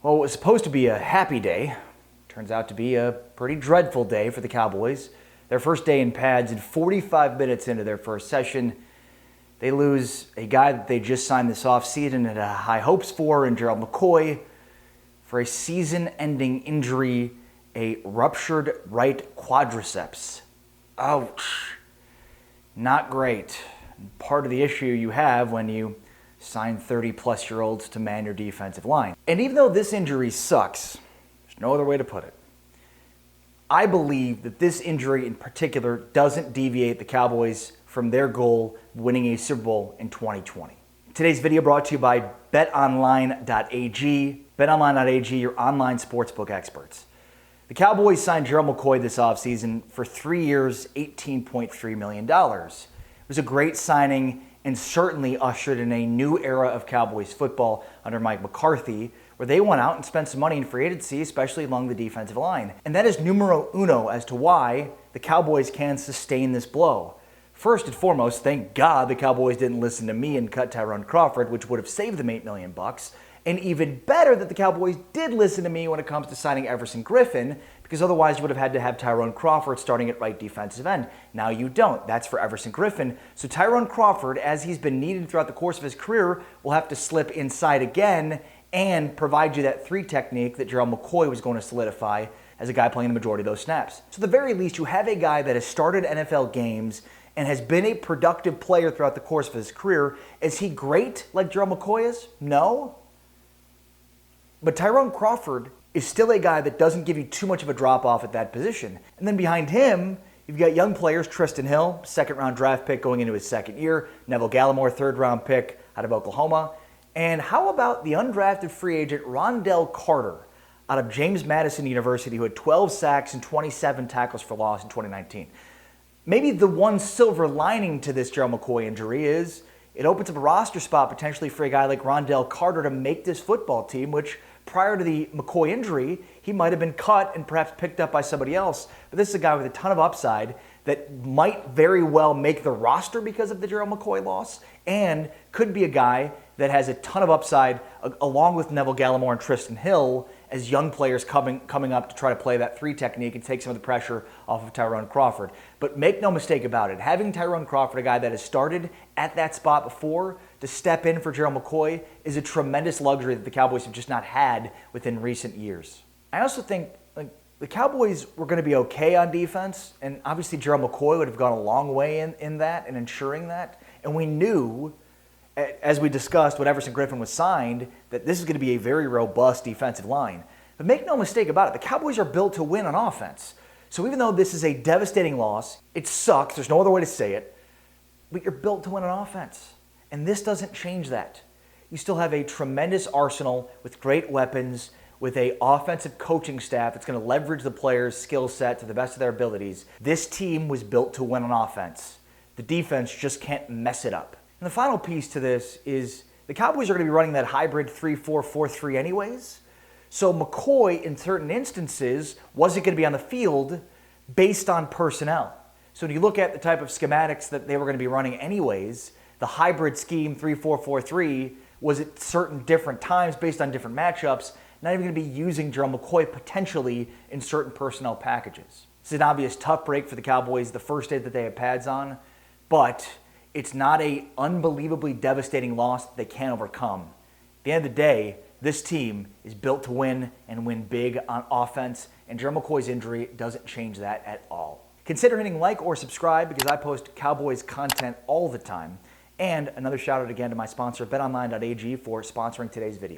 Well, it was supposed to be a happy day. Turns out to be a pretty dreadful day for the Cowboys. Their first day in pads, and 45 minutes into their first session, they lose a guy that they just signed this offseason and had high hopes for in Gerald McCoy for a season-ending injury, a ruptured right quadriceps. Ouch. Not great. Part of the issue you have when you sign 30-plus-year-olds to man your defensive line. And even though this injury sucks, there's no other way to put it, I believe that this injury in particular doesn't deviate the Cowboys from their goal of winning a Super Bowl in 2020. Today's video brought to you by betonline.ag. Betonline.ag, your online sportsbook experts. The Cowboys signed Gerald McCoy this offseason for 3 years, $18.3 million. It was a great signing and certainly ushered in a new era of Cowboys football under Mike McCarthy, where they went out and spent some money in free agency, especially along the defensive line. And that is numero uno as to why the Cowboys can sustain this blow. First and foremost, thank God the Cowboys didn't listen to me and cut Tyrone Crawford, which would have saved them $8 million. And even better that the Cowboys did listen to me when it comes to signing Everson Griffen, because otherwise you would have had to have Tyrone Crawford starting at right defensive end. Now you don't. That's for Everson Griffen. So Tyrone Crawford, as he's been needed throughout the course of his career, will have to slip inside again and provide you that 3 technique that Gerald McCoy was going to solidify as a guy playing the majority of those snaps. So at the very least, you have a guy that has started NFL games and has been a productive player throughout the course of his career. Is he great like Gerald McCoy is? No. But Tyrone Crawford is still a guy that doesn't give you too much of a drop-off at that position. And then behind him, you've got young players, Tristan Hill, second-round draft pick going into his second year, Neville Gallimore, third-round pick out of Oklahoma. And how about the undrafted free agent Rondell Carter out of James Madison University, who had 12 sacks and 27 tackles for loss in 2019? Maybe the one silver lining to this Gerald McCoy injury is it opens up a roster spot potentially for a guy like Rondell Carter to make this football team, which prior to the McCoy injury, he might have been cut and perhaps picked up by somebody else. But this is a guy with a ton of upside that might very well make the roster because of the Gerald McCoy loss, and could be a guy that has a ton of upside along with Neville Gallimore and Tristan Hill as young players coming up to try to play that 3 technique and take some of the pressure off of Tyrone Crawford. But make no mistake about it, having Tyrone Crawford, a guy that has started at that spot before, to step in for Gerald McCoy is a tremendous luxury that the Cowboys have just not had within recent years. I also think the Cowboys were going to be okay on defense, and obviously Gerald McCoy would have gone a long way in that and ensuring that. And we knew, as we discussed when Everson Griffen was signed, that this is going to be a very robust defensive line. But make no mistake about it, the Cowboys are built to win on offense. So even though this is a devastating loss, it sucks, there's no other way to say it, but you're built to win on offense. And this doesn't change that. You still have a tremendous arsenal with great weapons, with an offensive coaching staff that's going to leverage the players' skill set to the best of their abilities. This team was built to win on offense. The defense just can't mess it up. And the final piece to this is the Cowboys are going to be running that hybrid 3-4-4-3 anyways. So McCoy, in certain instances, wasn't going to be on the field based on personnel. So when you look at the type of schematics that they were going to be running anyways, the hybrid scheme 3-4-4-3 was at certain different times based on different matchups, not even going to be using Gerald McCoy potentially in certain personnel packages. It's an obvious tough break for the Cowboys the first day that they have pads on, but it's not an unbelievably devastating loss that they can't overcome. At the end of the day, this team is built to win and win big on offense, and Gerald McCoy's injury doesn't change that at all. Consider hitting like or subscribe because I post Cowboys content all the time. And another shout out again to my sponsor, betonline.ag, for sponsoring today's video.